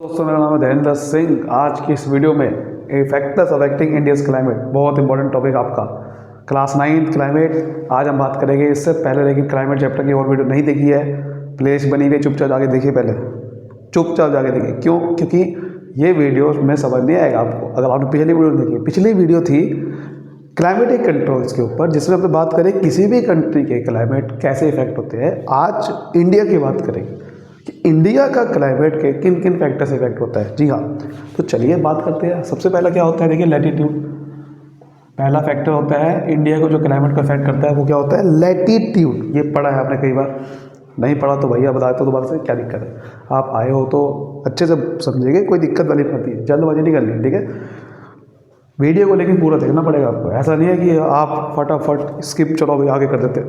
दोस्तों, मेरा नाम है धैर्येंद्र सिंह। आज की इस वीडियो में फैक्टर्स अफेक्टिंग इंडियाज क्लाइमेट, बहुत इंपॉर्टेंट टॉपिक आपका क्लास 9 क्लाइमेट। आज हम बात करेंगे। इससे पहले लेकिन क्लाइमेट चैप्टर की और वीडियो नहीं देखी है, प्लेलिस्ट बनी हुई है, चुपचाप जाके देखिए। पहले चुपचाप जाके देखिए। क्यों? क्योंकि ये वीडियो में समझ नहीं आएगा आपको अगर आपने पिछली वीडियो नहीं देखी। पिछली वीडियो थी क्लाइमेटिक कंट्रोल्स के ऊपर, जिसमें हम बात करें किसी भी कंट्री के क्लाइमेट कैसे इफेक्ट होते हैं। आज इंडिया की बात करेंगे कि इंडिया का क्लाइमेट के किन किन फैक्टर से इफेक्ट होता है। जी हाँ, तो चलिए बात करते हैं। सबसे पहला क्या होता है, देखिए लैटीट्यूड। पहला फैक्टर होता है इंडिया को जो क्लाइमेट को इफेक्ट करता है, वो क्या होता है? लैटीट्यूड। ये पढ़ा है आपने कई बार, नहीं पढ़ा तो भैया बता दो दोबारा से, क्या दिक्कत है। आप आए हो तो अच्छे से समझेंगे, कोई दिक्कत वाली बात नहीं है, जल्दबाजी नहीं करनी, ठीक है। वीडियो को लेकिन पूरा देखना पड़ेगा आपको। ऐसा नहीं है कि आप फटाफट स्किप चलो अभी आगे कर देते,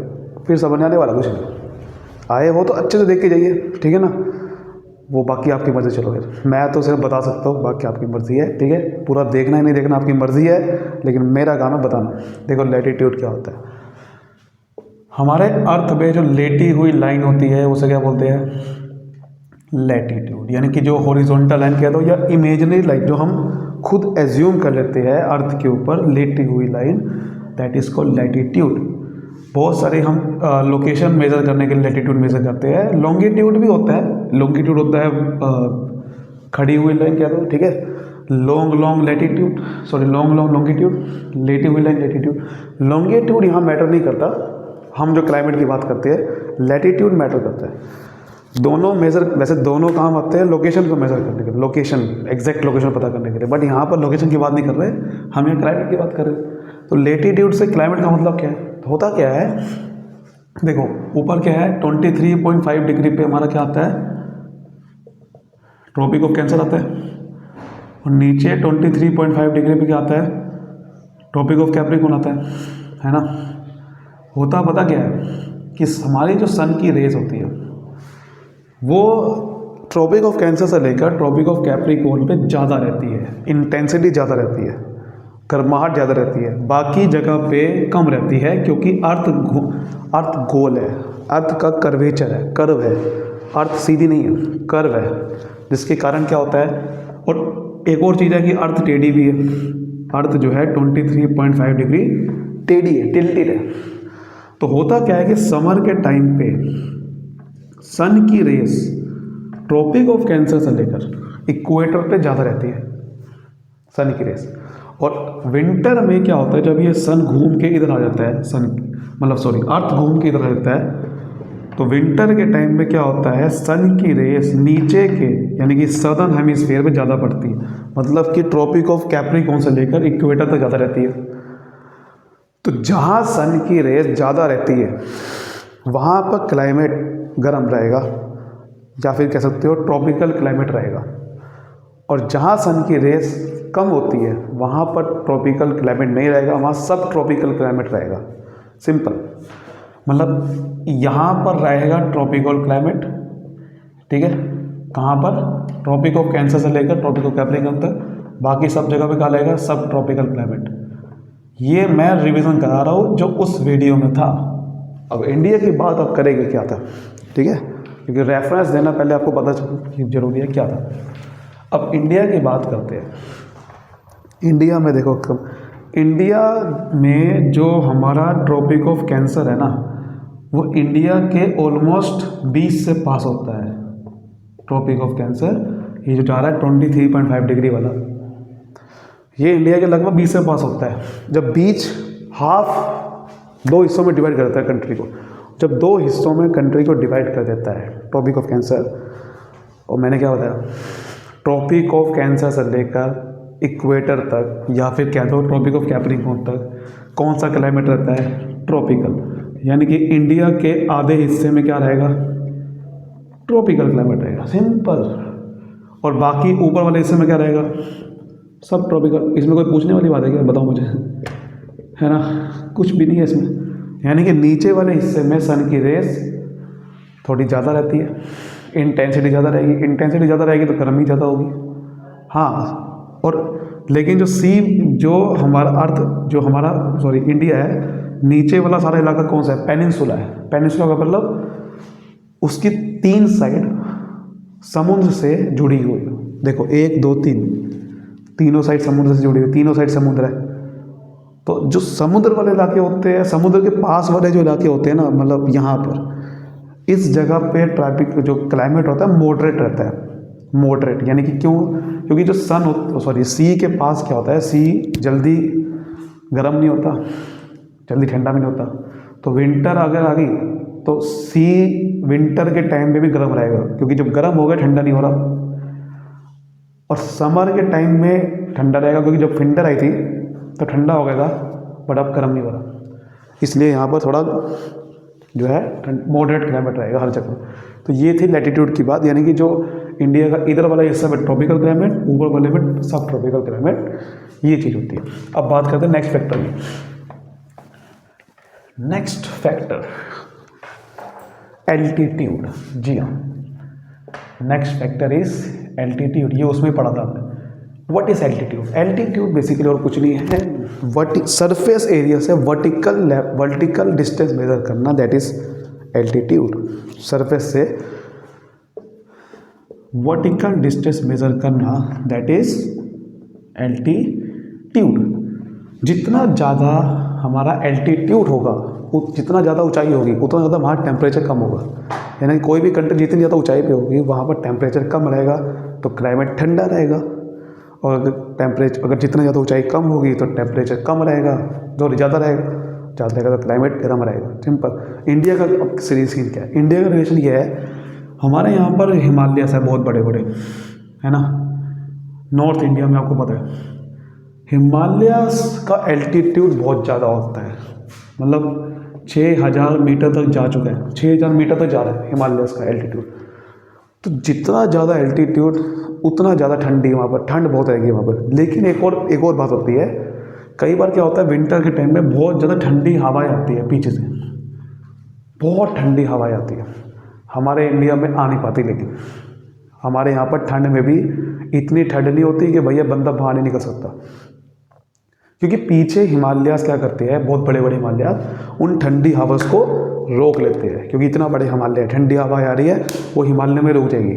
फिर समझ आने वाला कुछ नहीं। आए हो तो अच्छे से देख के जाइए, ठीक है ना। वो बाकी आपकी मर्ज़ी। चलो फिर मैं तो सिर्फ बता सकता हूँ, बाकी आपकी मर्ज़ी है, ठीक है। पूरा देखना ही नहीं देखना आपकी मर्ज़ी है, लेकिन मेरा काम है बताना। देखो लैटीट्यूड क्या होता है। हमारे अर्थ में जो लेटी हुई लाइन होती है उसे क्या बोलते हैं? लैटीट्यूड। यानी कि जो हॉरिजॉन्टल लाइन कह दो या इमेजिनरी लाइन, जो हम खुद एज्यूम कर लेते हैं अर्थ के ऊपर लेटी हुई line, that is called latitude. बहुत सारे हम लोकेशन मेज़र करने के लिए लैटीट्यूड मेज़र करते हैं। लॉन्गिट्यूड भी होता है। लॉन्गिट्यूड होता है खड़ी हुई लाइन कह दो, ठीक है। Long latitude, sorry long longitude, लेटी हुई लाइन लैटीट्यूड। लॉन्गिट्यूड यहाँ मैटर नहीं करता। हम जो क्लाइमेट की बात करते हैं, लैटीट्यूड मैटर करता है। दोनों मेज़र, वैसे दोनों काम आते हैं लोकेशन को मेज़र करने के लिए, लोकेशन एग्जैक्ट लोकेशन पता करने के लिए, बट यहाँ पर लोकेशन की बात नहीं कर रहे, हम यहाँ क्लाइमेट की बात कर रहे हैं। तो लेटीट्यूड से क्लाइमेट का मतलब क्या है? तो होता क्या है, देखो ऊपर क्या है, 23.5 डिग्री पे हमारा क्या आता है? ट्रॉपिक ऑफ कैंसर आता है। और नीचे 23.5 डिग्री पे क्या आता है? ट्रॉपिक ऑफ कैप्रिकॉर्न आता है ना। होता पता क्या है कि हमारी जो सन की रेज होती है वो ट्रॉपिक ऑफ कैंसर से लेकर ट्रॉपिक ऑफ कैप्रिकॉर्न पे ज़्यादा रहती है, इंटेंसिटी ज़्यादा रहती है, गर्माहट ज़्यादा रहती है। बाकी जगह पे कम रहती है, क्योंकि अर्थ गोल है, अर्थ का कर्वेचर है, कर्व है। अर्थ सीधी नहीं है, कर्व है, जिसके कारण क्या होता है। और एक और चीज़ है कि अर्थ टेढ़ी भी है। अर्थ जो है 23.5 डिग्री टेढ़ी है, टिल्टेड है। तो होता क्या है कि समर के टाइम पे सन की रेस ट्रॉपिक ऑफ कैंसर से लेकर इक्वेटर पे ज़्यादा रहती है, सन की रेस। और विंटर में क्या होता है, जब ये सन घूम के इधर आ जाता है, अर्थ घूम के इधर आ जाता है, तो विंटर के टाइम में क्या होता है, सन की रेस नीचे के यानी कि सदर्न हेमिस्फीयर में ज़्यादा पड़ती है। मतलब कि ट्रॉपिक ऑफ कैप्रिकॉर्न से लेकर इक्वेटर तक ज़्यादा रहती है। तो जहाँ सन की रेस ज़्यादा रहती है वहाँ पर क्लाइमेट गर्म रहेगा, या फिर कह सकते हो ट्रॉपिकल क्लाइमेट रहेगा। और जहाँ सन की रेस कम होती है वहाँ पर ट्रॉपिकल क्लाइमेट नहीं रहेगा, वहाँ सब ट्रॉपिकल क्लाइमेट रहेगा। सिंपल, मतलब यहाँ पर रहेगा ट्रॉपिकल क्लाइमेट, ठीक है। कहाँ पर? ट्रॉपिक ऑफ कैंसर से लेकर ट्रॉपिक ऑफ कैप्रिकॉर्न तक। बाकी सब जगह पे क्या रहेगा? सब ट्रॉपिकल क्लाइमेट। ये मैं रिवीजन करा रहा हूँ जो उस वीडियो में था। अब इंडिया की बात अब करेंगे क्या था, ठीक है, क्योंकि रेफरेंस देना पहले आपको पता जरूरी है क्या था। अब इंडिया की बात करते हैं। इंडिया में देखो, इंडिया में जो हमारा ट्रॉपिक ऑफ कैंसर है ना, वो इंडिया के ऑलमोस्ट 20 से पास होता है। ट्रॉपिक ऑफ कैंसर ये जो जा रहा है 23.5 डिग्री वाला, ये इंडिया के लगभग 20 से पास होता है। जब बीच हाफ दो हिस्सों में डिवाइड करता है कंट्री को, जब दो हिस्सों में कंट्री को डिवाइड कर देता है ट्रॉपिक ऑफ कैंसर। और मैंने क्या बताया, ट्रॉपिक ऑफ कैंसर से लेकर इक्वेटर तक, या फिर क्या दो ट्रॉपिक ऑफ कैप्रिकॉर्न तक कौन सा क्लाइमेट रहता है? ट्रॉपिकल। यानी कि इंडिया के आधे हिस्से में क्या रहेगा? ट्रॉपिकल क्लाइमेट रहेगा, सिंपल। और बाकी ऊपर वाले हिस्से में क्या रहेगा? सब ट्रॉपिकल। इसमें कोई पूछने वाली बात है क्या? बताओ मुझे, है ना, कुछ भी नहीं है इसमें। यानी कि नीचे वाले हिस्से में सन की रेस थोड़ी ज़्यादा रहती है, इंटेंसिटी ज़्यादा रहेगी। इंटेंसिटी ज़्यादा रहेगी तो गर्मी ज़्यादा होगी। हाँ, और लेकिन जो हमारा इंडिया है, नीचे वाला सारा इलाका कौन सा है? पेनिनसुला है। पेनिनसुला का मतलब उसकी 3 साइड समुद्र से जुड़ी हुई, देखो 1 2 3 तीनों साइड समुद्र से जुड़ी हुई, तीनों साइड समुद्र है। तो जो समुद्र वाले इलाके होते हैं, समुद्र के पास वाले जो इलाके होते हैं ना, मतलब यहाँ पर इस जगह पे ट्रैफिक जो क्लाइमेट होता है मॉडरेट रहता है। मॉडरेट यानी कि क्यों? क्योंकि जो सी के पास क्या होता है, सी जल्दी गर्म नहीं होता, जल्दी ठंडा भी नहीं होता। तो विंटर अगर आ गई तो सी विंटर के टाइम पे भी गर्म रहेगा, क्योंकि जब गर्म हो गया ठंडा नहीं हो रहा। और समर के टाइम में ठंडा रहेगा, क्योंकि जब विंटर आई थी तो ठंडा हो गया था, बट अब गर्म नहीं हो रहा। इसलिए यहाँ पर थोड़ा जो है मॉडरेट क्लाइमेट रहेगा हर जगह। तो ये थी लैटिट्यूड की बात, यानी कि जो इंडिया का इधर वाला हिस्सा में ट्रॉपिकल क्लाइमेट, ऊपर वाले में सब ट्रॉपिकल क्लाइमेट, ये चीज़ होती है। अब बात करते हैं नेक्स्ट फैक्टर की। Next factor altitude. जी हाँ, नेक्स्ट फैक्टर इज एल्टीट्यूड। ये उसमें पढ़ा था आपने। What is altitude? Altitude basically और कुछ नहीं है, सरफेस एरिया से वर्टिकल डिस्टेंस मेजर करना, दैट इज एल्टीट्यूड। सरफेस से वर्टिकल डिस्टेंस मेजर करना, दैट इज एल्टीट्यूड। जितना ज़्यादा हमारा एल्टीट्यूड होगा, जितना ज़्यादा ऊंचाई होगी, उतना ज़्यादा वहाँ टेम्परेचर कम होगा। यानी कोई भी कंट्री जितनी ज़्यादा ऊंचाई पे होगी वहाँ पर टेम्परेचर कम रहेगा, तो क्लाइमेट ठंडा रहेगा। और अगर जितना ज़्यादा ऊंचाई कम होगी तो टेम्परेचर कम रहेगा, जो ज़्यादा रहेगा तो क्लाइमेट गर्म रहेगा। सिंपल। इंडिया का अब सीन क्या है? इंडिया का रिलेशन ये है, हमारे यहाँ पर हिमालयस है बहुत बड़े बड़े, है ना। नॉर्थ इंडिया में आपको पता है हिमालयस का एल्टीट्यूड बहुत ज़्यादा होता है, मतलब 6000 मीटर तक जा चुका है, 6000 मीटर तक जा रहा है हिमालयस का एल्टीट्यूड। तो जितना ज़्यादा एल्टीट्यूड उतना ज़्यादा ठंडी, वहाँ पर ठंड बहुत रहेगी वहाँ पर। लेकिन एक और बात होती है, कई बार क्या होता है विंटर के टाइम में बहुत ज़्यादा ठंडी हवाएं आती है पीछे से, बहुत ठंडी हवाएं आती है, हमारे इंडिया में आ नहीं पाती। लेकिन हमारे यहाँ पर ठंड में भी इतनी ठंड नहीं होती कि भैया बंदा बाहर नहीं निकल सकता, क्योंकि पीछे हिमालयास क्या करते हैं, बहुत बड़े बड़े हिमालयास उन ठंडी हवास को रोक लेते हैं, क्योंकि इतना बड़े हिमालय ठंडी हवा आ रही है, वो हिमालय में रुक जाएगी।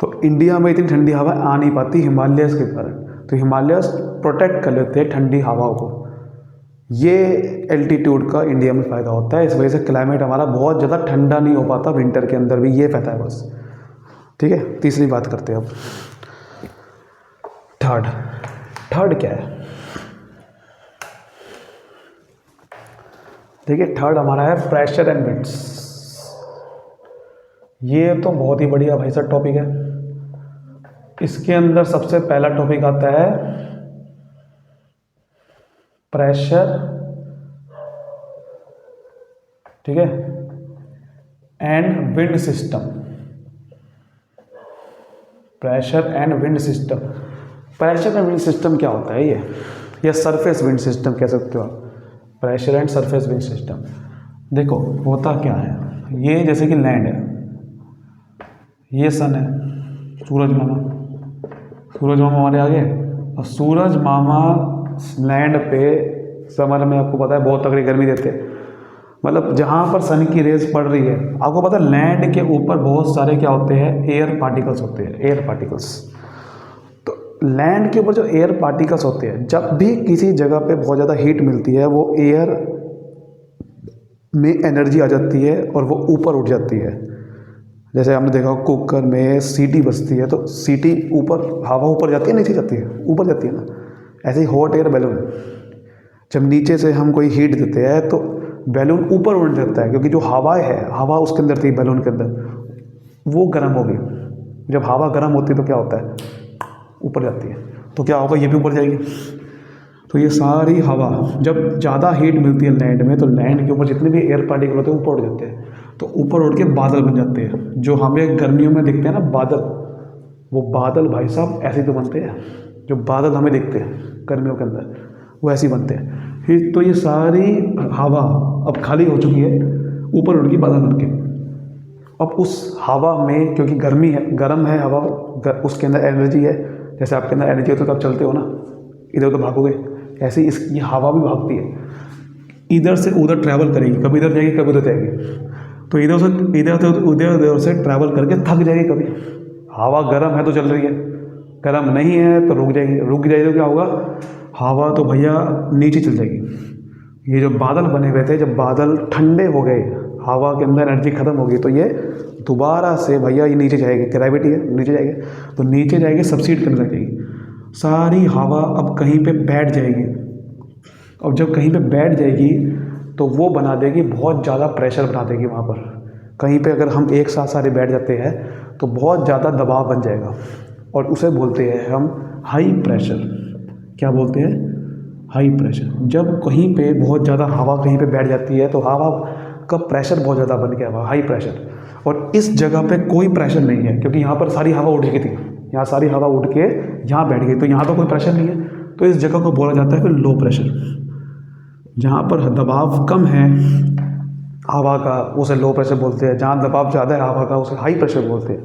तो इंडिया में इतनी ठंडी हवा आ नहीं पाती हिमालयस के कारण, तो हिमालयस प्रोटेक्ट कर लेते हैं ठंडी हवाओं को। ये एल्टीट्यूड का इंडिया में फ़ायदा होता है, इस वजह से क्लाइमेट हमारा बहुत ज़्यादा ठंडा नहीं हो पाता विंटर के अंदर भी, ये फ़ायदा है बस। ठीक है, तीसरी बात करते हैं अब। थर्ड क्या है? देखिए, थर्ड हमारा है प्रेशर एंड विंड्स। ये तो बहुत ही बढ़िया भाई साहब टॉपिक है। इसके अंदर सबसे पहला टॉपिक आता है प्रेशर, ठीक है, and wind system. Pressure and wind system. Pressure and wind system क्या होता है ये, या सरफेस विंड सिस्टम कह सकते हो आप। Pressure and surface wind system, देखो होता क्या है, ये जैसे कि लैंड है, ये सन है, सूरज मामा हमारे आगे, और सूरज मामा लैंड पे समर में आपको पता है बहुत तगड़ी गर्मी देते हैं। मतलब जहाँ पर सन की रेज पड़ रही है, आपको पता है लैंड के ऊपर बहुत सारे क्या होते हैं, एयर पार्टिकल्स होते हैं, एयर पार्टिकल्स। तो लैंड के ऊपर जो एयर पार्टिकल्स होते हैं, जब भी किसी जगह पे बहुत ज़्यादा हीट मिलती है, वो एयर में एनर्जी आ जाती है और वो ऊपर उठ जाती है। जैसे आपने देखा कुकर में सीटी बजती है, तो सीटी ऊपर, हवा ऊपर जाती है, नीचे जाती है, ऊपर जाती है ना। ऐसे ही हॉट एयर बैलून, जब नीचे से हम कोई हीट देते हैं तो बैलून ऊपर उड़ जाता है, क्योंकि जो हवा है, हवा उसके अंदर थी बैलून के अंदर, वो गर्म होगी। जब हवा गर्म होती है तो क्या होता है, ऊपर जाती है, तो क्या होगा, ये भी ऊपर जाएगी। तो ये सारी हवा, जब ज़्यादा हीट मिलती है लैंड में, तो लैंड के ऊपर जितने भी एयर पार्टिकल होते हैं ऊपर उड़ जाते हैं, तो ऊपर उड़ के बादल बन जाते हैं। जो हमें गर्मियों में दिखते हैं ना बादल, वो बादल भाई साहब ऐसे तो बनते हैं, जो बादल हमें दिखते हैं गर्मियों के अंदर, वो ऐसे ही बनते हैं। फिर तो ये सारी हवा अब खाली हो चुकी है, ऊपर उड़ गई बादल बन के। अब उस हवा में, क्योंकि गर्मी है, गर्म है हवा, उसके अंदर एनर्जी है, जैसे आपके अंदर एनर्जी हो तो आप चलते हो ना, इधर उधर भागोगे, ऐसे ही ये हवा भी भागती है, इधर से उधर ट्रैवल करेगी, कभी इधर जाएगी कभी उधर जाएगी। तो इधर से ट्रैवल करके थक जाएगी कभी, हवा गर्म है तो चल रही है, गर्म नहीं है तो रुक जाएगी, रुक जाएगी तो क्या होगा, हवा तो भैया नीचे चल जाएगी। ये जो बादल बने हुए थे, जब बादल ठंडे हो गए, हवा के अंदर एनर्जी खत्म हो गई, तो ये दोबारा से भैया ये नीचे जाएगी, ग्रेविटी है नीचे जाएगी, तो नीचे जाएगी, सबसीड करने लग जाएगी। सारी हवा अब कहीं पे बैठ जाएगी, और जब कहीं पे बैठ जाएगी तो वो बना देगी, बहुत ज़्यादा प्रेशर बना देगी वहाँ पर। कहीं पे अगर हम एक साथ सारे बैठ जाते हैं तो बहुत ज़्यादा दबाव बन जाएगा, और उसे बोलते हैं हम हाई प्रेशर। क्या बोलते हैं? High pressure. जब कहीं पे बहुत ज़्यादा हवा कहीं पे बैठ जाती है तो हवा का प्रेशर बहुत ज़्यादा बन गया हुआ, हाई प्रेशर। और इस जगह पे कोई प्रेशर नहीं है, क्योंकि यहाँ पर सारी हवा उड़ गई थी, यहाँ सारी हवा उड़ के यहाँ बैठ गई, तो यहाँ तो कोई प्रेशर नहीं है, तो इस जगह को बोला जाता है फिर लो प्रेशर। जहाँ पर दबाव कम है हवा का उसे लो प्रेशर बोलते हैं, जहाँ दबाव ज़्यादा है हवा का उसे हाई प्रेशर बोलते हैं।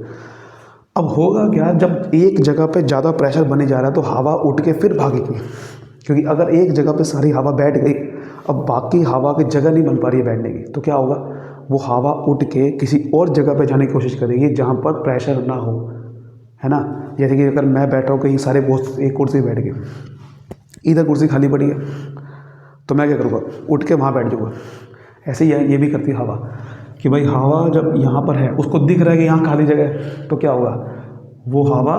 अब होगा क्या, जब एक जगह पे ज़्यादा प्रेशर बने जा रहा है तो हवा उठ के फिर भागेगी, क्योंकि अगर एक जगह पे सारी हवा बैठ गई, अब बाकी हवा की जगह नहीं बन पा रही है बैठने की, तो क्या होगा, वो हवा उठ के किसी और जगह पे जाने की कोशिश करेगी जहाँ पर प्रेशर ना हो, है ना। जैसे कि अगर मैं बैठा हूँ कहीं, सारे दोस्त एक कुर्सी बैठ गए, इधर कुर्सी खाली पड़ी है, तो मैं क्या करूँगा, उठ के वहाँ बैठ जाऊँगा। ऐसे ही है, ये भी करती है हवा, कि भाई हवा जब यहाँ पर है, उसको दिख रहा है कि यहाँ खाली जगह है, तो क्या होगा, वो हवा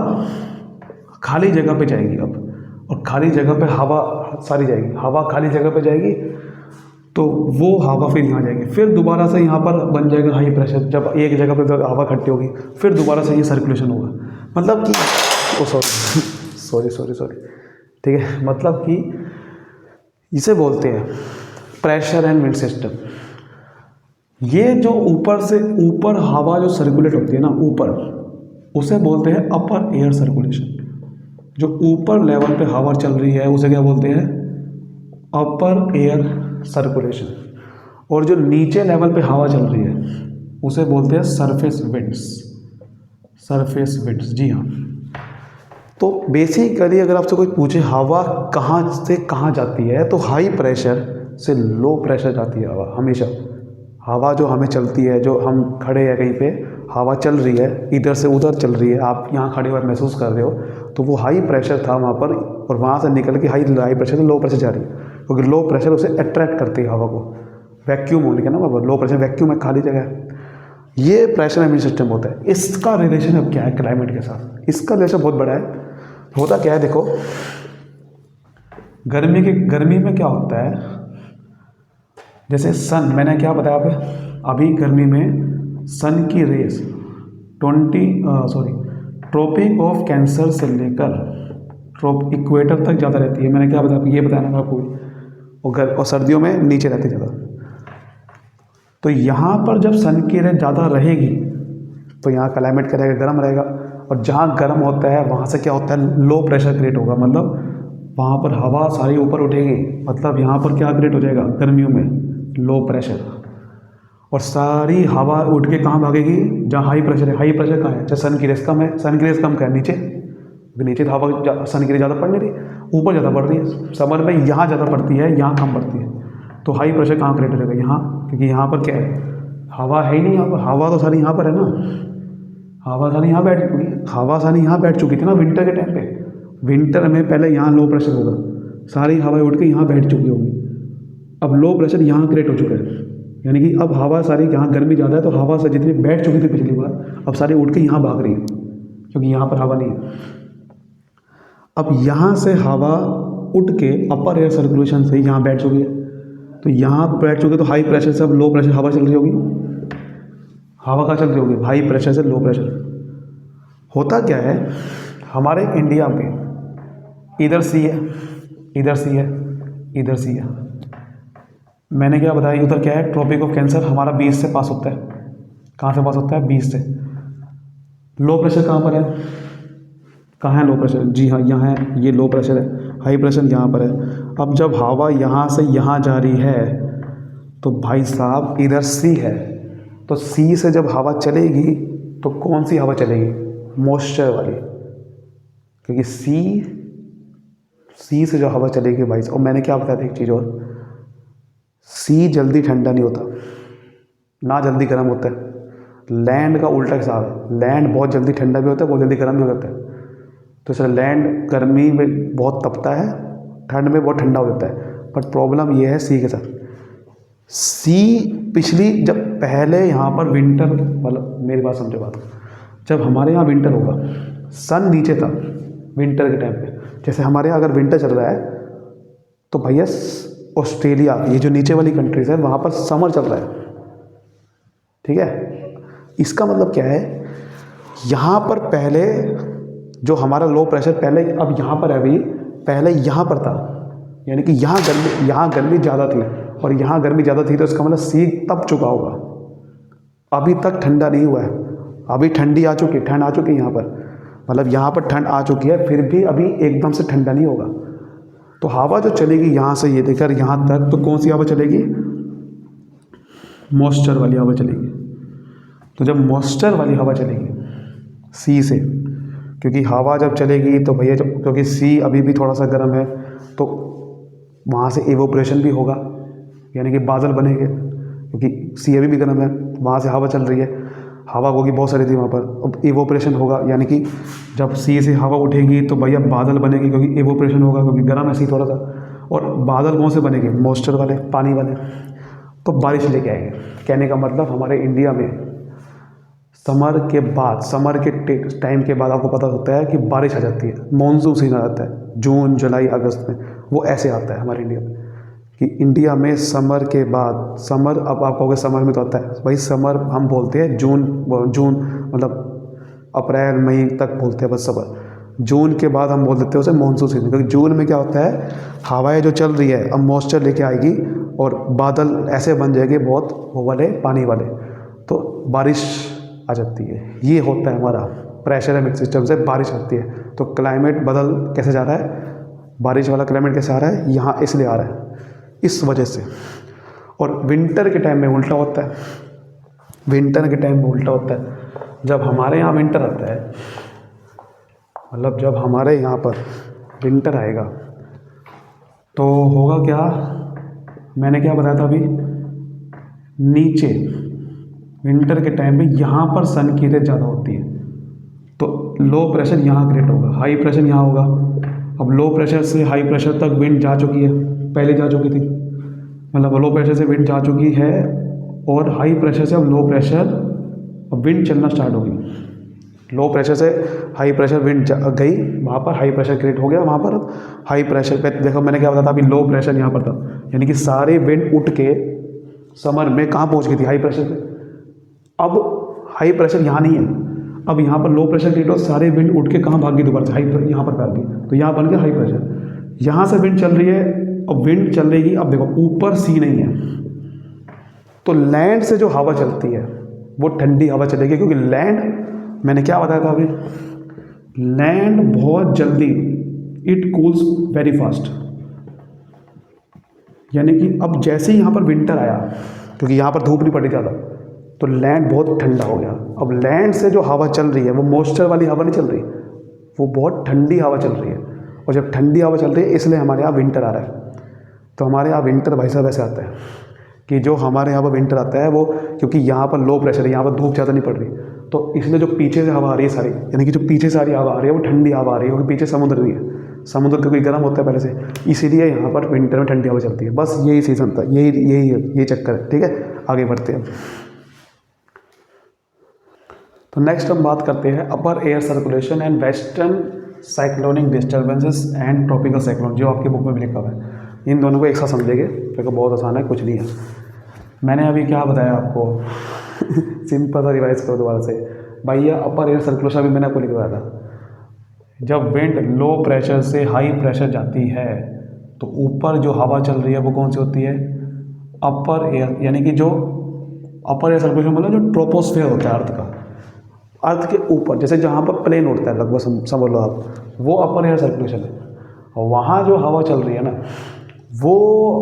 खाली जगह पे जाएगी अब, और खाली जगह पे हवा सारी जाएगी, हवा खाली जगह पे जाएगी, तो वो हवा फिर यहाँ जाएगी, फिर दोबारा से यहाँ पर बन जाएगा हाई प्रेशर। जब एक जगह पे हवा इकट्ठी होगी, फिर दोबारा से ये सर्कुलेशन होगा। मतलब कि सॉरी, ठीक है, मतलब कि इसे बोलते हैं प्रेशर एंड विंड सिस्टम। ये जो ऊपर से ऊपर हवा जो सर्कुलेट होती है ना ऊपर, उसे बोलते हैं अपर एयर सर्कुलेशन। जो ऊपर लेवल पे हवा चल रही है उसे क्या बोलते हैं, अपर एयर सर्कुलेशन। और जो नीचे लेवल पे हवा चल रही है उसे बोलते हैं सरफेस विंड्स। सरफेस विंड्स, जी हाँ। तो बेसिकली अगर आपसे कोई पूछे हवा कहाँ से कहाँ जाती है, तो हाई प्रेशर से लो प्रेशर जाती है हवा हमेशा। हवा जो हमें चलती है, जो हम खड़े हैं कहीं पे, हवा चल रही है, इधर से उधर चल रही है, आप यहाँ खड़े हुए महसूस कर रहे हो, तो वो हाई प्रेशर था वहाँ पर, और वहाँ से निकल के हाई प्रेशर से लो प्रेशर जा रही है, क्योंकि लो प्रेशर उसे अट्रैक्ट करती है हवा को। वैक्यूम होने के ना वहाँ पर लो प्रेशर, वैक्यूम है, खाली जगह है। ये प्रेशर एंड विंड सिस्टम होता है। इसका रिलेशन अब क्या है क्लाइमेट के साथ, इसका रिलेशन बहुत बड़ा है। होता क्या है, देखो गर्मी में क्या होता है, जैसे सन, मैंने क्या बताया आप, अभी गर्मी में सन की रेस ट्रॉपिक ऑफ कैंसर से लेकर इक्वेटर तक ज़्यादा रहती है। मैंने क्या बताया, ये बताया ना आपको। और सर्दियों में नीचे रहती है ज़्यादा। तो यहाँ पर जब सन की रेस ज़्यादा रहेगी तो यहाँ क्लाइमेट क्या रहेगा, गर्म रहेगा। और जहाँ गर्म होता है वहाँ से क्या होता है, लो प्रेशर क्रिएट होगा, मतलब वहाँ पर हवा सारी ऊपर उठेगी, मतलब यहाँ पर क्या क्रिएट हो जाएगा गर्मियों में, लो प्रेशर। और सारी हवा उठ के कहाँ भागेगी, जहाँ हाई प्रेशर है। हाई प्रेशर कहाँ है, जैसे सन की रेस कम है, सन की रेस कम क्या है, नीचे, नीचे तो हवा सन की रेस ज़्यादा पड़ नहीं रही, ऊपर ज़्यादा पड़ रही है। समर में यहाँ ज़्यादा पड़ती है, यहाँ कम पड़ती है, तो हाई प्रेशर कहाँ क्रिएट हो जाएगा, यहाँ, क्योंकि यहाँ पर क्या है, हवा है ही नहीं, यहाँ पर हवा तो सारी यहाँ पर है ना, हवा सारी यहाँ बैठ चुकी, हवा सारी यहाँ बैठ चुकी थी ना विंटर के टाइम पे। विंटर में पहले यहाँ लो प्रेशर होगा, सारी हवा उठ के यहाँ बैठ चुकी होगी, अब लो प्रेशर यहाँ क्रिएट हो चुका है, यानी कि अब हवा सारी, यहाँ गर्मी ज़्यादा है तो हवा से जितनी बैठ चुकी थी पिछली बार, अब सारी उठ के यहाँ भाग रही है, क्योंकि यहाँ पर हवा नहीं है। अब यहाँ से हवा उठ के अपर एयर सर्कुलेशन से यहाँ बैठ चुकी है, तो यहाँ बैठ चुके, तो हाई प्रेशर से अब लो प्रेशर हवा चल रही होगी, हवा कहाँ चल रही होगी, हाई प्रेशर से लो प्रेशर। होता क्या है, हमारे इंडिया में इधर सी है, इधर सी है, इधर सी है। मैंने क्या बताया, उधर क्या है, ट्रॉपिक ऑफ कैंसर हमारा 20 से पास होता है। कहाँ से पास होता है, 20 से। लो प्रेशर कहाँ पर है, कहाँ है लो प्रेशर, जी हाँ यहाँ है, ये लो प्रेशर है, हाई प्रेशर यहाँ पर है। अब जब हवा यहाँ से यहाँ जा रही है तो भाई साहब इधर सी है, तो सी से जब हवा चलेगी तो कौन सी हवा चलेगी, मॉइस्चर वाली, क्योंकि सी से जो हवा चलेगी भाई। और मैंने क्या बताया था एक चीज़ और, सी जल्दी ठंडा नहीं होता, ना जल्दी गर्म होता है, लैंड का उल्टा हिसाब है, लैंड बहुत जल्दी ठंडा भी होता है, बहुत जल्दी गर्म भी हो जाता है। तो इसलिए लैंड गर्मी में बहुत तपता है, ठंड में बहुत ठंडा हो जाता है। बट प्रॉब्लम ये है सी के साथ, सी पिछली जब पहले यहाँ पर विंटर, मतलब मेरी बात समझो बात, जब हमारे यहाँ विंटर होगा, सन नीचे था विंटर के टाइम पे। जैसे हमारे यहाँ अगर विंटर चल रहा है तो भैया ऑस्ट्रेलिया, ये जो नीचे वाली कंट्रीज है, वहाँ पर समर चल रहा है, ठीक है। इसका मतलब क्या है, यहाँ पर पहले जो हमारा लो प्रेशर पहले, अब यहाँ पर है अभी, पहले यहाँ पर था, यानी कि यहाँ गर्मी ज़्यादा थी और यहाँ गर्मी ज़्यादा थी, तो इसका मतलब सी तप चुका होगा, अभी तक ठंडा नहीं हुआ है। अभी ठंडी आ चुकी, ठंड आ चुकी है यहाँ पर, मतलब यहाँ पर ठंड आ चुकी है, फिर भी अभी एकदम से ठंडा नहीं होगा। तो हवा जो चलेगी यहाँ से ये लेकर यहाँ तक, तो कौन सी हवा चलेगी, मॉइस्चर वाली हवा चलेगी। तो जब मॉइस्चर वाली हवा चलेगी सी से, क्योंकि हवा जब चलेगी तो भैया जब, क्योंकि सी अभी भी थोड़ा सा गर्म है, तो वहाँ से एवोपरेशन भी होगा, यानी कि बादल बनेंगे, क्योंकि सी अभी भी गर्म है, वहाँ से हवा चल रही है, हवा होगी बहुत सारी थी वहाँ पर, अब एवोपरेशन होगा, यानी कि जब सी से हवा उठेगी तो भैया बादल बनेंगे, क्योंकि एवोपरेशन होगा, क्योंकि गर्म है सी थोड़ा सा। और बादल कौन से बनेंगे, मॉइस्चर वाले, पानी वाले, तो बारिश लेके आएंगे। कहने का मतलब हमारे इंडिया में समर के बाद, समर के टाइम के बाद आपको पता होता है कि बारिश आ जाती है, मानसून सीजन आ जाता है, जून जुलाई अगस्त में, वो ऐसे आता है हमारे इंडिया में, कि इंडिया में समर के बाद, समर, अब आप कहोगे समर में तो आता है भाई, समर हम बोलते हैं जून मतलब अप्रैल मई तक बोलते हैं बस समर, जून के बाद हम बोल देते हैं उसे मानसून सीजन, क्योंकि जून में क्या होता है, हवाएं जो चल रही है अब मॉइस्चर लेके आएगी और बादल ऐसे बन जाएंगे बहुत वो वाले पानी वाले, तो बारिश आ जाती है। ये होता है हमारा प्रेशर सिस्टम से बारिश आती है। तो क्लाइमेट बदल कैसे जा रहा है, बारिश वाला क्लाइमेट कैसे आ रहा है, यहाँ इसलिए आ रहा है, इस वजह से। और विंटर के टाइम में उल्टा होता है, विंटर के टाइम में उल्टा होता है। जब हमारे यहाँ विंटर आता है, मतलब जब हमारे यहाँ पर विंटर आएगा तो होगा क्या, मैंने क्या बताया था अभी, नीचे विंटर के टाइम में यहाँ पर सन की रेज ज़्यादा होती है, तो लो प्रेशर यहाँ क्रिएट होगा, हाई प्रेशर यहाँ होगा। अब लो प्रेशर से हाई प्रेशर तक विंड जा चुकी है, पहले जा चुकी थी, मतलब लो प्रेशर से विंड जा चुकी है, और हाई प्रेशर से अब लो प्रेशर, अब विंड चलना स्टार्ट होगी। लो प्रेशर से हाई प्रेशर विंड गई, वहाँ पर हाई प्रेशर क्रिएट हो गया, वहाँ पर अब हाई प्रेशर पे देखो, मैंने क्या बताया था अभी, लो प्रेशर यहाँ पर था, यानी कि सारे विंड उठ के समर में कहाँ पहुँच गई थी, हाई प्रेशर पे। अब हाई प्रेशर यहाँ नहीं है, अब यहाँ पर लो प्रेशर क्रिएट हो, सारे विंड उठ के कहाँ भाग गई दोबारा से, हाई, यहाँ पर भाग गई, तो यहाँ बन गया हाई प्रेशर। यहाँ से विंड चल रही है, अब विंड चल रही, अब देखो ऊपर सी नहीं है, तो लैंड से जो हवा चलती है वो ठंडी हवा चलेगी, क्योंकि लैंड, मैंने क्या बताया था अभी, लैंड बहुत जल्दी, इट कूल्स वेरी फास्ट, यानी कि अब जैसे ही यहाँ पर विंटर आया, क्योंकि यहाँ पर धूप नहीं पड़ी ज़्यादा, तो लैंड बहुत ठंडा हो गया। अब लैंड से जो हवा चल रही है वो मॉइस्चर वाली हवा नहीं चल रही, वो बहुत ठंडी हवा चल रही है, और जब ठंडी हवा चल रही है इसलिए हमारे यहाँ विंटर आ रहा है। तो हमारे यहाँ विंटर भाई साहब ऐसे आता है कि जो हमारे यहाँ पर विंटर आता है वो, क्योंकि यहाँ पर लो प्रेशर है, यहाँ पर धूप ज़्यादा नहीं पड़ रही, तो इसलिए जो पीछे से हवा आ रही है सारी, यानी कि जो पीछे से सारी हवा आ रही है वो ठंडी हवा आ रही है, क्योंकि पीछे समुद्र भी है, समुद्र क्योंकि गर्म होता है पहले से, इसीलिए यहाँ पर विंटर में ठंडी हवा चलती है। बस यही सीज़न था, यही चक्कर है, ठीक है। आगे बढ़ते हैं। तो नेक्स्ट हम बात करते हैं अपर air circulation and western cyclonic disturbances and tropical cyclone, जो आपकी बुक में भी लिखा हुआ है। इन दोनों को एक साथ समझेंगे, क्योंकि बहुत आसान है, कुछ नहीं है। मैंने अभी क्या बताया आपको सिंपल सा रिवाइज करो दोबारा से भैया। अपर एयर सर्कुलेशन अभी मैंने आपको लिखवाया था, जब विंड लो प्रेशर से हाई प्रेशर जाती है तो ऊपर जो हवा चल रही है वो कौन सी होती है, अपर एयर, यानी कि जो अपर एयर सर्कुलेशन मतलब जो ट्रोपोस्फेयर होता है अर्थ का, अर्थ के ऊपर, जैसे जहाँ पर प्लेन उड़ता है लगभग समझ लो आप, वो अपर एयर सर्कुलेशन है। और वहाँ जो हवा चल रही है ना, वो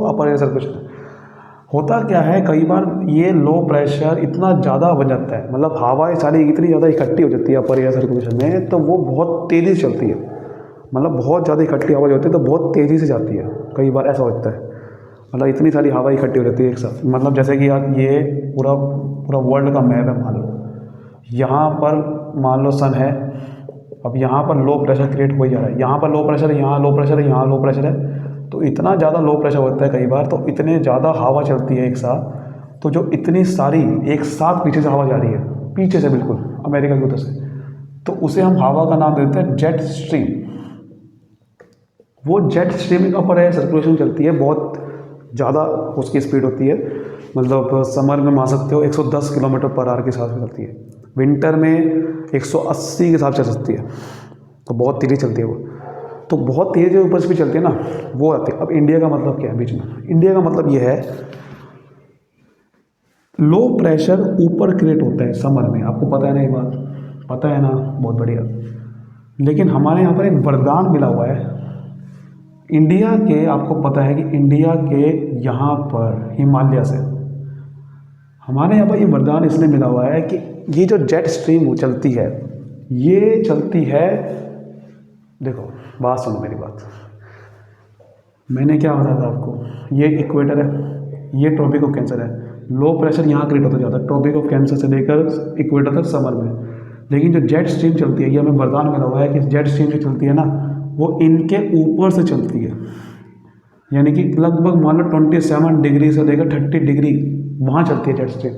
अपर एयर सर्कुलेशन है। होता क्या है, कई बार ये लो प्रेशर इतना ज़्यादा बन जाता है, मतलब हवाएं सारी इतनी ज़्यादा इकट्ठी हो जाती है अपर एयर सर्कुलेशन में, तो वो बहुत तेज़ी से चलती है, मतलब बहुत ज़्यादा इकट्ठी हवा जो होती है तो बहुत तेज़ी से जाती है। कई बार ऐसा होता है, मतलब इतनी सारी हवा इकट्ठी हो जाती है एक साथ, मतलब जैसे कि यार ये पूरा वर्ल्ड का मैप है मान लो, यहाँ पर मान लो सन है, अब यहाँ पर लो प्रेशर क्रिएट हो ही जा रहा है, यहाँ पर लो प्रेशर है, यहाँ लो प्रेशर है, यहाँ लो प्रेशर है, तो इतना ज़्यादा लो प्रेशर होता है कई बार, तो इतने ज़्यादा हवा चलती है एक साथ, तो जो इतनी सारी एक साथ पीछे से हवा जा रही है, पीछे से बिल्कुल अमेरिका की उधर से, तो उसे हम हवा का नाम देते हैं जेट स्ट्रीम। वो जेट स्ट्रीम का पर है, सर्कुलेशन चलती है, बहुत ज़्यादा उसकी स्पीड होती है, मतलब समर में मान सकते हो 110 किलोमीटर पर आवर के हिसाब से चलती है, विंटर में 180 के हिसाब से चल सकती है, तो बहुत तेज़ी चलती है वो। तो बहुत तेज़ जो ऊपर से भी चलती है ना, वो आती है। अब इंडिया का मतलब क्या है बीच में? इंडिया का मतलब ये है, लो प्रेशर ऊपर क्रिएट होता है समर में, आपको पता है ना, ये बात पता है ना, बहुत बढ़िया। लेकिन हमारे यहाँ पर एक वरदान मिला हुआ है इंडिया के, आपको पता है कि इंडिया के यहाँ पर हिमालय से हमारे यहाँ पर ये वरदान इसलिए मिला हुआ है कि ये जो जेट स्ट्रीम चलती है, ये चलती है, देखो बात सुनो मेरी बात, मैंने क्या बताया था आपको, ये इक्वेटर है, ये ट्रॉपिक ऑफ कैंसर है, लो प्रेशर यहाँ क्रिएट होता जाता है ट्रॉपिक ऑफ कैंसर से लेकर इक्वेटर तक समर में। लेकिन जो जेट स्ट्रीम चलती है, ये हमें वरदान मिला हुआ है कि जेट स्ट्रीम जो चलती है ना, वो इनके ऊपर से चलती है, यानी कि लगभग मान लो 27 डिग्री से लेकर 30 डिग्री वहाँ चलती है जेट स्ट्रीम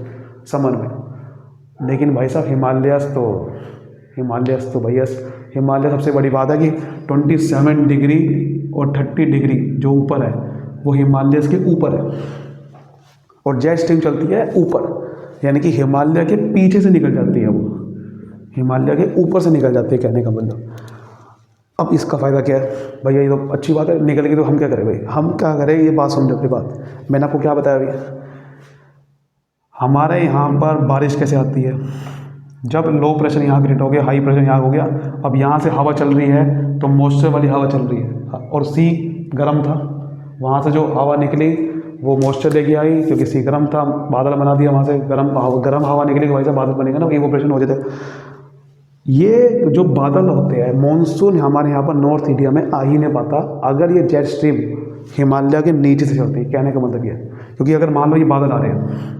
समर में। लेकिन भाई साहब हिमालयस तो भैया, हिमालय सबसे बड़ी बात है कि 27 डिग्री और 30 डिग्री जो ऊपर है वो हिमालयस के ऊपर है, और जेट स्ट्रीम चलती है ऊपर, यानी कि हिमालय के पीछे से निकल जाती है, वो हिमालय के ऊपर से निकल जाती है, कहने का मतलब। अब इसका फ़ायदा क्या है भैया? ये तो अच्छी बात है, निकल गई तो हम क्या करें भाई, हम क्या करें? ये बात समझो अपनी बात, मैंने आपको क्या बताया अभी, हमारे यहाँ पर बारिश कैसे आती है? जब लो प्रेशर यहाँ क्रिएट हो गया, हाई प्रेशर यहाँ हो गया, अब यहाँ से हवा चल रही है तो मॉइस्चर वाली हवा चल रही है, और सी गर्म था, वहाँ से जो हवा निकली वो मॉइस्चर लेके आई, क्योंकि सी गर्म था, बादल बना दिया, वहाँ से गर्म हवा निकली, वहीं से बादल बनेगा ना, इवोपोरेशन हो जाता है। ये जो बादल होते हैं, मॉनसून हमारे यहाँ पर नॉर्थ इंडिया में आ ही नहीं पाता अगर ये जेट स्ट्रीम हिमालय के नीचे से चलती है, कहने का मतलब ये है। क्योंकि अगर मान लो ये बादल आ रहे हैं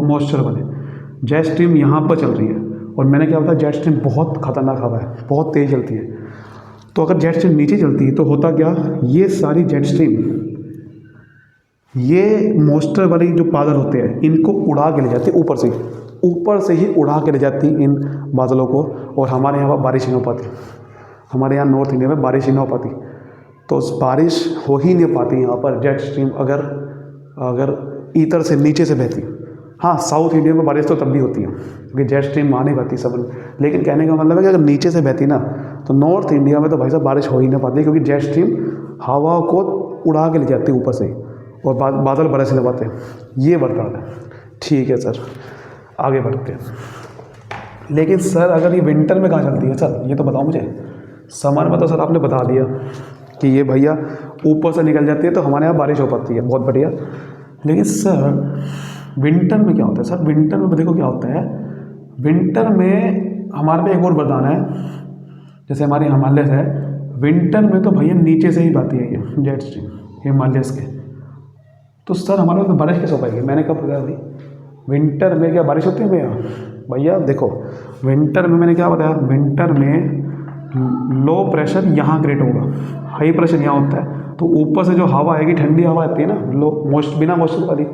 मॉइस्चर वाले, जेट स्ट्रीम यहाँ पर चल रही है, और मैंने क्या बताया, जेट स्ट्रीम बहुत खतरनाक हवा है, बहुत तेज़ चलती है। तो अगर जेट स्ट्रीम नीचे चलती है तो होता क्या, ये सारी जेट स्ट्रीम ये मॉइस्चर वाली जो बादल होते हैं इनको उड़ा के ले जाती है, ऊपर से ही उड़ा के ले जाती इन बादलों को, और हमारे यहाँ पर बारिश ही नहीं हो पाती, हमारे यहाँ नॉर्थ इंडिया में बारिश ही नहीं हो पाती। तो बारिश हो ही नहीं पाती यहाँ पर जेट स्ट्रीम अगर ईतर से नीचे से बहती। हाँ, साउथ इंडिया में बारिश तो तब भी होती है क्योंकि जेट स्ट्रीम आ नहीं पाती सब में, लेकिन कहने का मतलब है कि अगर नीचे से बहती ना, तो नॉर्थ इंडिया में तो भाई साहब बारिश हो ही नहीं पाती, क्योंकि जेट स्ट्रीम हवा को उड़ा के ले जाती है ऊपर से ही, और बादल बरस नहीं पाते। ये वरदान है। ठीक है सर, आगे बढ़ते हैं। लेकिन सर अगर ये विंटर में कहाँ चलती है सर, ये तो बताओ मुझे। समर में तो सर आपने बता दिया कि ये भैया ऊपर से निकल जाती है तो हमारे यहाँ बारिश हो पाती है, बहुत बढ़िया। लेकिन सर विंटर में क्या होता है? सर विंटर में देखो क्या होता है, विंटर में हमारे में एक और वरदान है, जैसे हमारे हिमालय है, विंटर में तो भैया नीचे से ही बहती है ये जेट स्ट्रीम हिमालयस के। तो सर हमारे में बारिश कैसे हो पाएगी? मैंने कब बताया अभी, विंटर में क्या बारिश होती है भैया? भैया देखो, विंटर में मैंने क्या बताया, विंटर में लो प्रेशर यहाँ क्रिएट होगा, हाई प्रेशर यहाँ होता है, तो ऊपर से जो हवा आएगी, ठंडी हवा आती है ना, बिना मॉइस्चर वाली।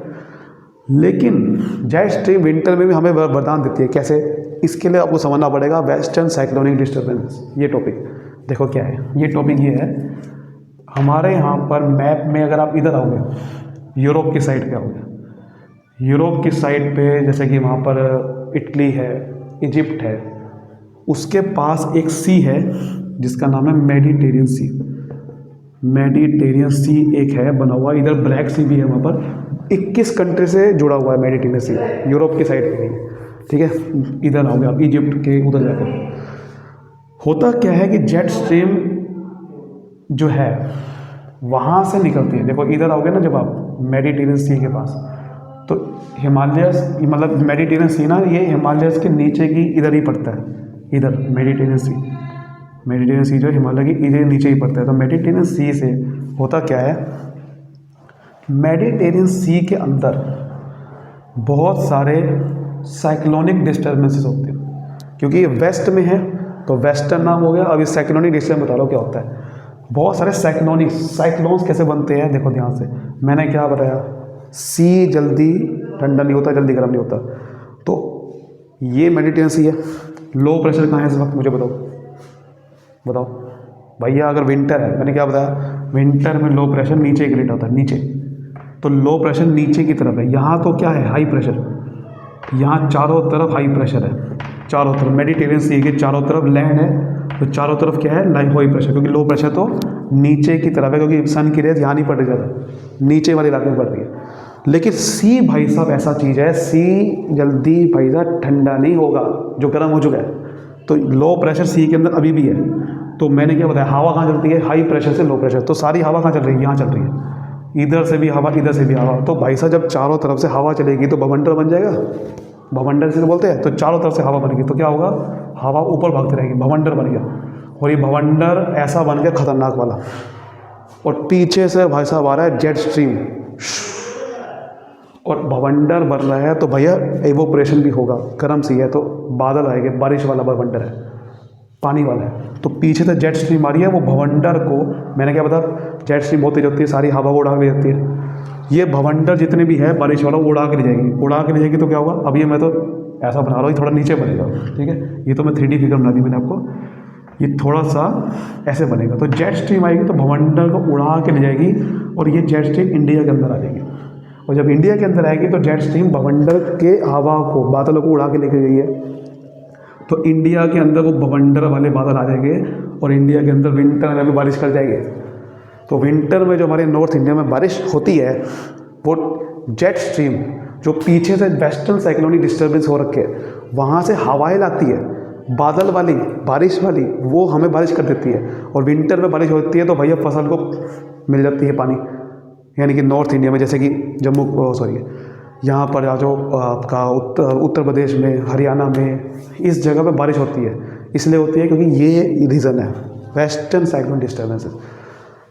लेकिन जेट स्ट्रीम विंटर में भी हमें वरदान देती है। कैसे? इसके लिए आपको समझना पड़ेगा वेस्टर्न साइक्लोनिक डिस्टर्बेंस, ये टॉपिक देखो क्या है। ये टॉपिक ये है, हमारे यहाँ पर मैप में अगर आप इधर आओगे, यूरोप की साइड पे आओगे, यूरोप की साइड पे जैसे कि वहाँ पर इटली है, इजिप्ट है, उसके पास एक सी है जिसका नाम है मेडिटेरियन सी। मेडिटेरियन सी एक है बना हुआ, इधर ब्लैक सी भी है, वहाँ पर 21 कंट्री से जुड़ा हुआ है मेडिटेरियन सी, यूरोप की साइड पे। ठीक है, इधर आओगे आप इजिप्ट के उधर जाकर, होता क्या है कि जेट स्ट्रीम जो है वहाँ से निकलती है। देखो इधर आओगे ना जब आप मेडिटेरियन सी के पास, तो हिमालयस मतलब मेडिटेरियन सी ना, ये हिमालयस के नीचे की इधर ही पड़ता है, इधर मेडिटेरियन सी जो हिमालय की इधर नीचे ही पड़ता है। तो मेडिटेरियन सी से होता क्या है, मेडिटेरियन सी के अंदर बहुत सारे साइक्लोनिक डिस्टर्बेंसेस होते हैं। क्योंकि ये वेस्ट में है तो वेस्टर्न नाम हो गया। अब इस साइक्लोनिक डिस्टर्बेंस बता रहा हूँ क्या होता है। बहुत सारे साइक्लोन्स कैसे बनते हैं देखो ध्यान से। मैंने क्या बताया, सी जल्दी ठंडा नहीं होता, जल्दी गर्म नहीं होता। तो ये मेडिटेरेनियन सी है। लो प्रेशर कहाँ है इस वक्त मुझे बताओ, बताओ भैया। अगर विंटर है, मैंने क्या बताया, विंटर में लो प्रेशर नीचे ग्रेड होता है, नीचे। तो लो प्रेशर नीचे की तरफ है। यहाँ तो क्या है, हाई प्रेशर। यहाँ चारों तरफ हाई प्रेशर है, चारों तरफ मेडिटेरेनियन सी के चारों तरफ लैंड है। तो चारों तरफ क्या है, हाई प्रेशर, क्योंकि लो प्रेशर तो नीचे की तरफ है, क्योंकि सन की रेज यहाँ नहीं पड़ रही ज़्यादा, नीचे वाले इलाके में पड़ रही है। लेकिन सी भाई साहब ऐसा चीज़ है, सी जल्दी भाई साहब ठंडा नहीं होगा जो गर्म हो चुका है। तो लो प्रेशर सी के अंदर अभी भी है। तो मैंने क्या बताया, हवा कहाँ चलती है, हाई प्रेशर से लो प्रेशर। तो सारी हवा कहाँ चल रही है, यहाँ चल रही है। इधर से भी हवा, इधर से भी हवा। तो भाई साहब जब चारों तरफ से हवा चलेगी तो भवंडर बन जाएगा। भवंडर से बोलते हैं। तो चारों तरफ से हवा बनेगी तो क्या होगा, हवा ऊपर भागती रहेगी, भवंडर बन गया। और ये भवंडर ऐसा बन गया खतरनाक वाला। और पीछे से भाई साहब आ रहा है जेट स्ट्रीम, और भवंडर बन रहा है। तो भैया एवोपरेशन भी होगा, गर्म सी है तो बादल आएंगे, बारिश वाला भवंडर है, पानी वाला है। तो पीछे से जेट स्ट्रीम आ रही है, वो भवंडर को, मैंने क्या बताया, जेट स्ट्रीम बहुत तेज होती है, सारी हवा उड़ा के ले जाती है। ये भवंडर जितने भी है बारिश वाला उड़ा के ले जाएगी, उड़ा के ले जाएगी। तो क्या होगा, अब ये मैं तो ऐसा बना रहा हूँ, थोड़ा नीचे बनेगा, ठीक है। ये तो मैं 3D फिगर बना दी मैंने आपको, ये थोड़ा सा ऐसे बनेगा। तो जेट स्ट्रीम आएगी तो भवंडर को उड़ा के ले जाएगी, और ये जेट स्ट्रीम इंडिया के अंदर आ जाएगी। और जब इंडिया के अंदर आएगी तो जेट स्ट्रीम भवंडर के हवा को, बादलों को उड़ा के लेके गई है। तो इंडिया के अंदर वो भवंडर वाले बादल आ जाएंगे, और इंडिया के अंदर विंटर में भी बारिश कर जाएगी। तो विंटर में जो हमारे नॉर्थ इंडिया में बारिश होती है, वो जेट स्ट्रीम जो पीछे से वेस्टर्न साइक्लोनिक डिस्टर्बेंस हो रखे है, वहाँ से हवाएं लाती है बादल वाली, बारिश वाली, वो हमें बारिश कर देती है। और विंटर में बारिश होती है तो भैया फसल को मिल जाती है पानी। यानी कि नॉर्थ इंडिया में, जैसे कि यहाँ पर जो आपका उत्तर प्रदेश में, हरियाणा में, इस जगह पे बारिश होती है। इसलिए होती है क्योंकि ये रीज़न है, वेस्टर्न साइक्लोन डिस्टर्बेंसेस।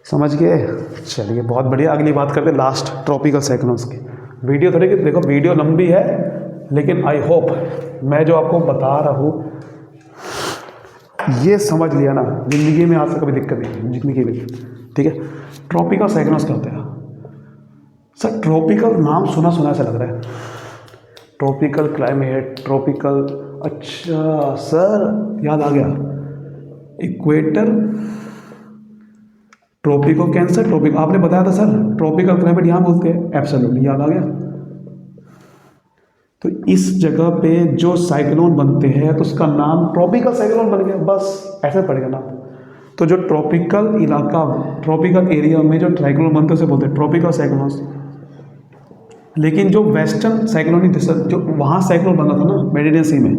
समझ गए? चलिए बहुत बढ़िया। अगली बात करते हैं लास्ट, ट्रॉपिकल साइक्लोन्स की। वीडियो थोड़ी, देखो वीडियो लंबी है, लेकिन आई होप मैं जो आपको बता रहा हूँ ये समझ लिया ना, ज़िंदगी में आज से कभी दिक्कत नहीं, ज़िंदगी में, ठीक है। ट्रॉपिकल साइक्लोन्स क्या होते हैं सर? ट्रॉपिकल नाम सुना सुना ऐसा लग रहा है, ट्रॉपिकल क्लाइमेट, ट्रॉपिकल, अच्छा सर याद आ गया, इक्वेटर, ट्रॉपिको कैंसर, ट्रॉपिक आपने बताया था सर, ट्रॉपिकल क्लाइमेट यहाँ बोलते हैं, एब्सोल्युटली याद आ गया। तो इस जगह पे जो साइक्लोन बनते हैं तो उसका नाम ट्रॉपिकल साइक्लोन बन गया, बस ऐसे पड़ेगा नाम। तो जो ट्रॉपिकल इलाका, ट्रॉपिकल एरिया में जो साइक्लोन बनते हैं उसे बोलते हैं ट्रॉपिकल साइक्लोन्स। लेकिन जो वेस्टर्न साइक्लोनिक जो वहाँ साइक्लोन बना था ना मेडिटेरेनियन सी में,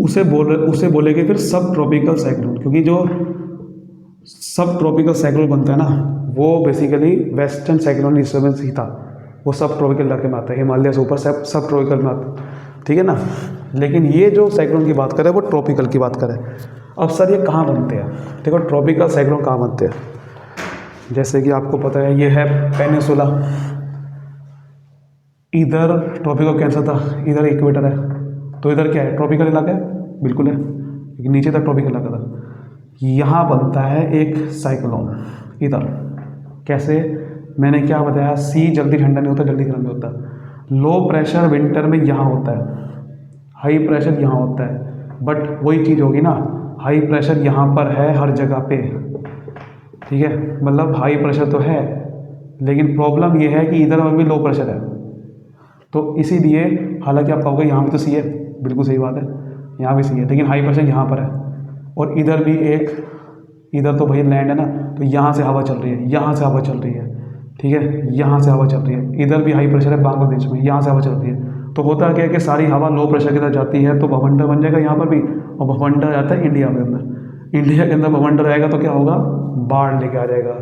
उसे बोलेंगे फिर सब ट्रॉपिकल साइक्लोन। क्योंकि जो सब ट्रॉपिकल साइक्लोन बनता है ना, वो बेसिकली वेस्टर्न साइक्लोनिक डिस्टर्बेंस ही था, वो सब ट्रॉपिकल इलाके में आता है, हिमालय से ऊपर सब ट्रॉपिकल में आता है, ठीक है ना। लेकिन ये जो साइक्लोन की बात करें वो ट्रॉपिकल की बात करें। अब सर ये कहाँ बनते हैं? देखो ट्रॉपिकल साइक्लोन कहाँ बनते हैं, जैसे कि आपको पता है ये है पेनिनसुला, इधर ट्रॉपिकल कैंसर था, इधर इक्वेटर है, तो इधर क्या है, ट्रॉपिकल इलाका है, बिल्कुल है, लेकिन नीचे तक ट्रॉपिकल इलाका था। यहाँ बनता है एक साइक्लोन इधर, कैसे, मैंने क्या बताया, सी जल्दी ठंडा नहीं होता, जल्दी गर्म नहीं होता। लो प्रेशर विंटर में यहाँ होता है, हाई प्रेशर यहाँ होता है, बट वही चीज़ होगी ना, हाई प्रेशर यहाँ पर है हर जगह पे, ठीक है, मतलब हाई प्रेशर तो है, लेकिन प्रॉब्लम ये है कि इधर में भी लो प्रेशर है। तो इसीलिए हालांकि आप कहोगे यहाँ भी तो सी है, बिल्कुल सही बात है, यहाँ भी सी है, लेकिन हाई प्रेशर यहाँ पर है, और इधर भी एक, इधर तो भैया लैंड है ना, तो यहाँ से हवा चल रही है, यहाँ से हवा चल रही है, ठीक है, यहाँ से हवा चल रही है, इधर भी हाई प्रेशर है बांग्लादेश में, यहाँ से हवा चल रही है। तो होता क्या है कि सारी हवा लो प्रेशर की तरफ जाती है, तो भवंडर बन जाएगा यहाँ पर भी, और भवंडर आता है इंडिया के अंदर। इंडिया के अंदर भवंडर आएगा तो क्या होगा, बाढ़ लेके आ जाएगा,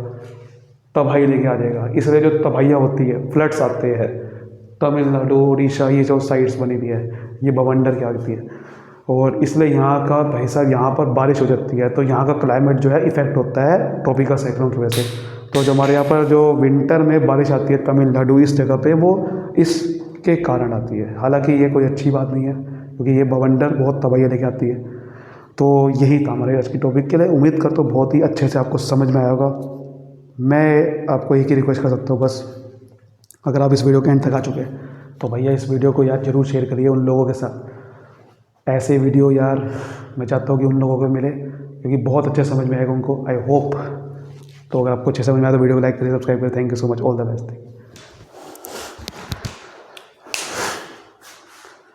तबाही लेके आ जाएगा। इसलिए जो तबाहियाँ होती है, फ्लड्स आते हैं, तमिलनाडु, उड़ीसा, ये जो साइड्स बनी हुई है, ये भवंडर की आती है। और इसलिए यहाँ का भाई साहब यहाँ पर बारिश हो जाती है, तो यहाँ का क्लाइमेट जो है इफेक्ट होता है ट्रॉपिकल साइक्लोन की वजह से। तो जो हमारे यहाँ पर जो विंटर में बारिश आती है तमिलनाडु इस जगह पे, वो इसके कारण आती है। हालांकि ये कोई अच्छी बात नहीं है, क्योंकि ये बवंडर बहुत तबाही लेके आती है। तो यही था हमारे आज की टॉपिक के लिए। उम्मीद करता हूँ बहुत ही अच्छे से आपको समझ में आया होगा। मैं आपको एक ही रिक्वेस्ट कर सकता हूँ बस, अगर आप इस वीडियो के एंड तक आ चुके हैं तो भैया इस वीडियो को यार ज़रूर शेयर करिए उन लोगों के साथ। ऐसे वीडियो यार मैं चाहता हूँ कि उन लोगों को मिले, क्योंकि बहुत अच्छे समझ में आएगा उनको, आई होप। तो अगर आपको अच्छे समझ में आया तो वीडियो को लाइक करिए, सब्सक्राइब करिए। Thank you so much, all the best.